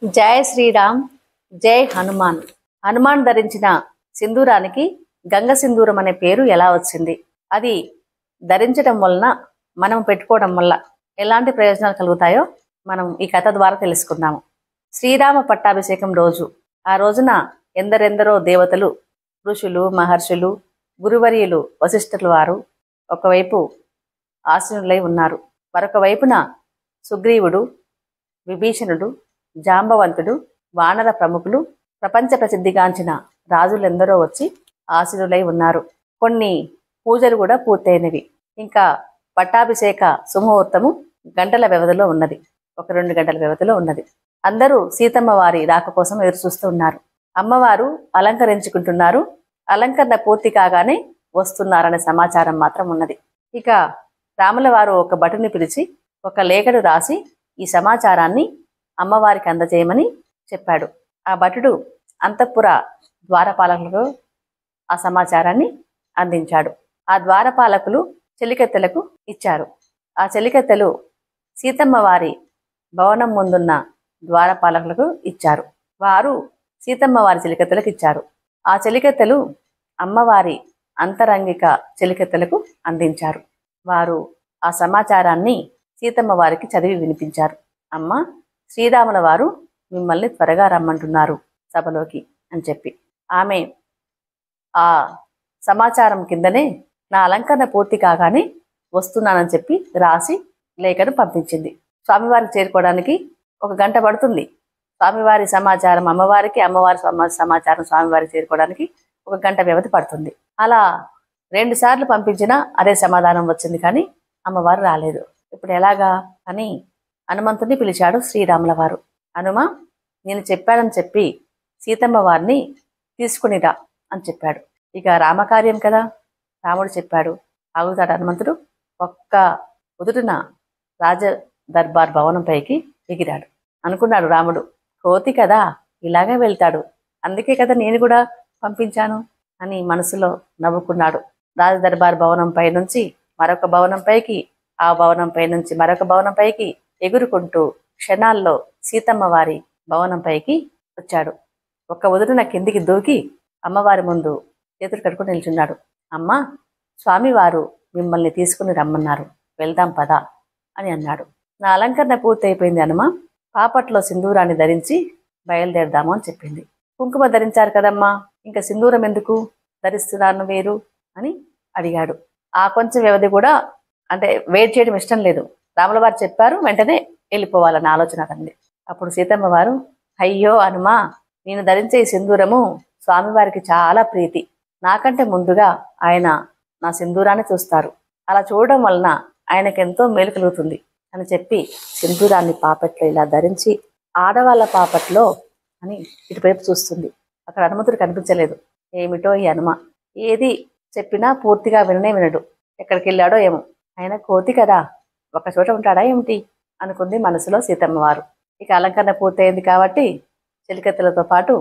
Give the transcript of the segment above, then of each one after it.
జై శ్రీరామ్, జై హనుమాన్. హనుమాన్ ధరించిన సింధూరానికి గంగ సింధూరం అనే పేరు ఎలా వచ్చింది? అది ధరించడం వలన, మనం పెట్టుకోవడం వల్ల ఎలాంటి ప్రయోజనాలు కలుగుతాయో మనం ఈ కథ ద్వారా తెలుసుకుందాము. శ్రీరామ పట్టాభిషేకం రోజు. ఆ రోజున ఎందరెందరో దేవతలు, ఋషులు, మహర్షులు, గురువర్యులు, వశిష్ఠుల వారు ఒకవైపు ఆసీనులై ఉన్నారు. మరొక వైపున సుగ్రీవుడు, విభీషణుడు, జాంబవంతుడు, వానర ప్రముఖులు, ప్రపంచ ప్రసిద్ధిగాంచిన రాజులెందరో వచ్చి ఆసీనులై ఉన్నారు. కొన్ని పూజలు కూడా పూర్తయినవి. ఇంకా పట్టాభిషేక సుముహూర్తము గంటల వ్యవధిలో ఉన్నది. 1-2 గంటల వ్యవధిలో ఉన్నది. అందరూ సీతమ్మ వారి రాక కోసం ఎదురు చూస్తూ ఉన్నారు. అమ్మవారు అలంకరించుకుంటున్నారు. అలంకరణ పూర్తి కాగానే వస్తున్నారనే సమాచారం మాత్రం ఉన్నది. ఇక రాముల వారు ఒక భటుని పిలిచి ఒక లేఖను రాసి ఈ సమాచారాన్ని అమ్మవారికి అందజేయమని చెప్పాడు. ఆ భటుడు అంతఃపుర ద్వారపాలకులకు ఆ సమాచారాన్ని అందించాడు. ఆ ద్వారపాలకులు చెలికత్తెలకు ఇచ్చారు. ఆ చెలికత్తెలు సీతమ్మ వారి భవనం ముందున్న ద్వారపాలకులకు ఇచ్చారు. వారు సీతమ్మ వారి చెలికత్తెలకు ఇచ్చారు. ఆ చెలికత్తెలు అమ్మవారి అంతరంగిక చెలికత్తెలకు అందించారు. వారు ఆ సమాచారాన్ని సీతమ్మ వారికి చదివి వినిపించారు. అమ్మ, శ్రీరాముల వారు మిమ్మల్ని త్వరగా రమ్మంటున్నారు సభలోకి అని చెప్పి. ఆమె ఆ సమాచారం కిందనే నా అలంకరణ పూర్తి కాగానే వస్తున్నానని చెప్పి రాసి లేఖను పంపించింది. స్వామివారికి చేరుకోవడానికి 1 గంట పడుతుంది. స్వామివారి సమాచారం అమ్మవారికి, అమ్మవారి సమాచారం స్వామివారికి చేరుకోవడానికి 1 గంట వ్యవధి పడుతుంది. అలా 2 సార్లు పంపించినా అదే సమాధానం వచ్చింది, కానీ అమ్మవారు రాలేదు. ఇప్పుడు ఎలాగా అని హనుమంతుడిని పిలిచాడు శ్రీరాముల వారు. హనుమ, నేను చెప్పానని చెప్పి సీతమ్మ వారిని తీసుకునిరా అని చెప్పాడు. ఇక రామకార్యం కదా, రాముడు చెప్పాడు. ఆగుతాడు హనుమంతుడు. ఒక్క ఉదుటున రాజ దర్బార్ భవనం పైకి ఎగిరాడు. అనుకున్నాడు రాముడు, కోతి కదా ఇలాగే వెళ్తాడు, అందుకే కదా నేను కూడా పంపించాను అని మనసులో నవ్వుకున్నాడు. రాజ దర్బార్ భవనం పై నుంచి మరొక భవనం పైకి, ఆ భవనం పై నుంచి మరొక భవనం పైకి ఎగురుకుంటూ క్షణాల్లో సీతమ్మ వారి భవనం పైకి వచ్చాడు. ఒక్క ఉదుటున కిందికి దూకి అమ్మవారి ముందు చేతులు కట్టుకుని నిల్చున్నాడు. అమ్మ, స్వామివారు మిమ్మల్ని తీసుకుని రమ్మన్నారు, వెళ్దాం పదా అని అన్నాడు. నా అలంకరణ పూర్తి అయిపోయింది హనుమ, పాపట్లో సింధూరాన్ని ధరించి బయలుదేరదాము అని చెప్పింది. కుంకుమ ధరించారు కదమ్మా, ఇంకా సింధూరం ఎందుకు ధరిస్తున్నాను వేరు అని అడిగాడు. ఆ కొంచెం వ్యవధి కూడా అంటే వెయిట్ చేయడం ఇష్టం లేదు. రాముల వారు చెప్పారు, వెంటనే వెళ్ళిపోవాలన్న ఆలోచన అతనిది. అప్పుడు సీతమ్మ వారు, అయ్యో హనుమా, నేను ధరించే ఈ సింధూరము స్వామివారికి చాలా ప్రీతి. నాకంటే ముందుగా ఆయన నా సింధూరాన్ని చూస్తారు. అలా చూడడం వలన ఆయనకెంతో మేలు కలుగుతుంది అని చెప్పి సింధూరాన్ని పాపట్లో ఇలా ధరించి, ఆడవాళ్ళ పాపట్లో అని ఇటువైపు చూస్తుంది. అక్కడ హనుమంతుడు కనిపించలేదు. ఏమిటో ఈ హనుమ, ఏది చెప్పినా పూర్తిగా విననే వినడు. ఎక్కడికి వెళ్ళాడో ఏమో, ఆయన కోతి కదా, ఒక చోట ఉంటాడా ఏమిటి అనుకుంది మనసులో సీతమ్మ వారు. ఇక అలంకరణ పూర్తయింది కాబట్టి చెలికత్తెలతో పాటు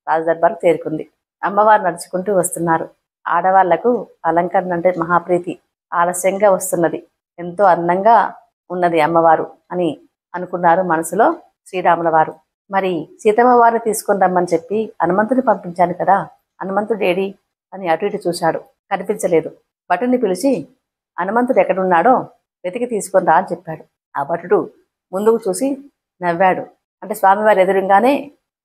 రాజదర్బార్కు చేరుకుంది. అమ్మవారు నడుచుకుంటూ వస్తున్నారు. ఆడవాళ్లకు అలంకరణ అంటే మహాప్రీతి. ఆలస్యంగా వస్తున్నది, ఎంతో అందంగా ఉన్నది అమ్మవారు అని అనుకున్నారు మనసులో శ్రీరాముల వారు. మరి సీతమ్మ వారిని తీసుకొని రమ్మని చెప్పి హనుమంతుడిని పంపించాను కదా, హనుమంతుడు ఏడి అని అటు ఇటు చూశాడు, కనిపించలేదు. భటుని పిలిచి హనుమంతుడు ఎక్కడున్నాడో వెతికి తీసుకొని రా అని చెప్పాడు. ఆ భటుడు ముందుకు చూసి నవ్వాడు. అంటే స్వామివారి ఎదురుగానే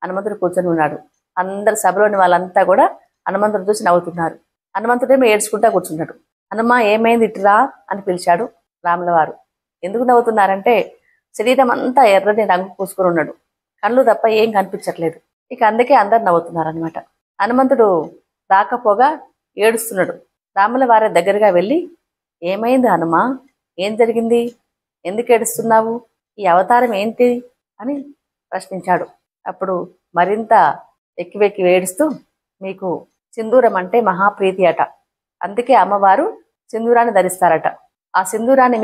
హనుమంతుడు కూర్చొని ఉన్నాడు. అందరు సభలోని వాళ్ళంతా కూడా హనుమంతుడు చూసి నవ్వుతున్నారు. హనుమంతుడేమో ఏడ్చుకుంటా కూర్చున్నాడు. హనుమ, ఏమైంది, ఇటురా అని పిలిచాడు రాముల వారు. ఎందుకు నవ్వుతున్నారంటే శరీరం అంతా ఎర్రని రంగు పూసుకొని ఉన్నాడు, కళ్ళు తప్ప ఏం కనిపించట్లేదు. ఇక అందుకే అందరు నవ్వుతున్నారు అనమాట. హనుమంతుడు రాకపోగా ఏడుస్తున్నాడు. రాముల వారి దగ్గరగా వెళ్ళి, ఏమైంది హనుమ, ఏం జరిగింది, ఎందుకు ఏడుస్తున్నావు, ఈ అవతారం ఏంటి అని ప్రశ్నించాడు. అప్పుడు మరింత వెక్కి ఏడుస్తూ, మీకు సింధూరం అంటే మహాప్రీతి అట, అందుకే అమ్మవారు సింధూరాన్ని ధరిస్తారట. ఆ సింధూరాన్ని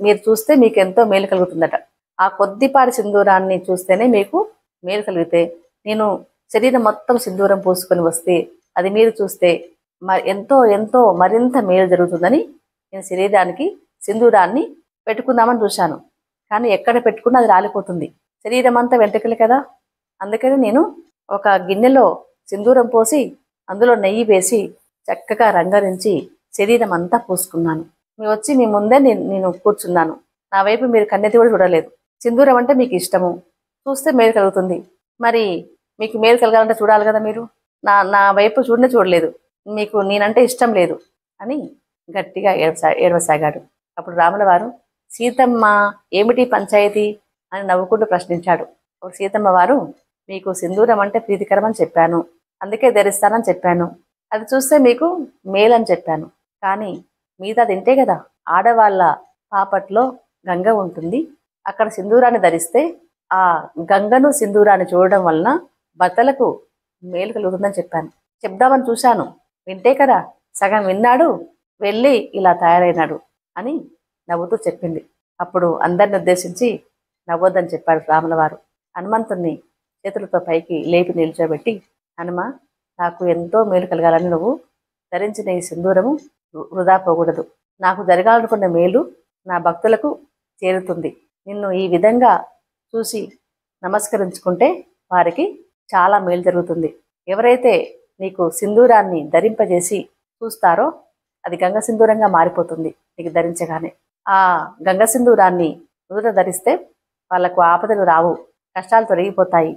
మీరు చూస్తే మీకు ఎంతో మేలు కలుగుతుందట. ఆ కొద్దిపాటి సింధూరాన్ని చూస్తేనే మీకు మేలు కలిగితే, నేను శరీరం మొత్తం సింధూరం పూసుకొని వస్తే అది మీరు చూస్తే ఎంతో ఎంతో మరింత మేలు జరుగుతుందని నేను శరీరానికి సింధూరాన్ని పెట్టుకుందామని చూశాను, కానీ ఎక్కడ పెట్టుకున్నా అది రాలిపోతుంది. శరీరం అంతా వెంట్రుకలు కదా, అందుకని నేను ఒక గిన్నెలో సింధూరం పోసి అందులో నెయ్యి వేసి చక్కగా రంగరించి శరీరం అంతా పూసుకున్నాను. మీరు వచ్చి మీ ముందే నేను కూర్చున్నాను. నా వైపు మీరు కన్నెత్తి కూడా చూడలేదు. సింధూరం అంటే మీకు ఇష్టము, చూస్తే మేలు కలుగుతుంది. మరి మీకు మేలు కలగాలంటే చూడాలి కదా, మీరు నా వైపు చూడలేదు, మీకు నేనంటే ఇష్టం లేదు అని గట్టిగా ఏడవసాగాడు. అప్పుడు రాముల వారు, సీతమ్మ ఏమిటి పంచాయతీ అని నవ్వుకుంటూ ప్రశ్నించాడు. సీతమ్మ వారు, మీకు సింధూరం అంటే ప్రీతికరమని చెప్పాను, అందుకే ధరిస్తానని చెప్పాను. అది చూస్తే మీకు మేలని చెప్పాను. కానీ మిగతా తింటే కదా, ఆడవాళ్ళ పాపట్లో గంగ ఉంటుంది, అక్కడ సింధూరాన్ని ధరిస్తే ఆ గంగను సింధూరాన్ని చూడడం వలన భర్తలకు మేలు కలుగుతుందని చెప్పాను. చెప్దామని చూశాను, వింటే కదా, సగం విన్నాడు, వెళ్ళి ఇలా తయారైనాడు అని నవ్వుతూ చెప్పింది. అప్పుడు అందరిని ఉద్దేశించి నవ్వొద్దని చెప్పాడు రాముల వారు. హనుమంతుణ్ణి చేతులతో పైకి లేపి నిల్చోబెట్టి, హనుమ, నాకు ఎంతో మేలు కలగాలని నువ్వు ధరించిన ఈ సింధూరము వృధా పోకూడదు. నాకు జరగాలనుకున్న మేలు నా భక్తులకు చేరుతుంది. నిన్ను ఈ విధంగా చూసి నమస్కరించుకుంటే వారికి చాలా మేలు జరుగుతుంది. ఎవరైతే నీకు సింధూరాన్ని ధరింపజేసి చూస్తారో అది గంగ సింధూరంగా మారిపోతుంది. నీకు ధరించగానే ఆ గంగ సింధూరాన్ని నుదుట ధరిస్తే వాళ్లకు ఆపదలు రావు, కష్టాలు తొలగిపోతాయి,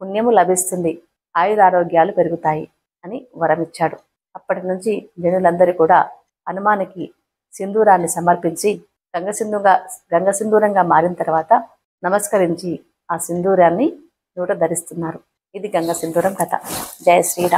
పుణ్యము లభిస్తుంది, ఆయురారోగ్యాలు పెరుగుతాయి అని వరమిచ్చాడు. అప్పటి నుంచి జనులందరూ కూడా హనుమానికి సింధూరాన్ని సమర్పించి గంగ సింధూరంగా మారిన తర్వాత నమస్కరించి ఆ సింధూరాన్ని నూట ధరిస్తున్నారు. ఇది గంగ సింధూరం కథ. జయ శ్రీరామ్.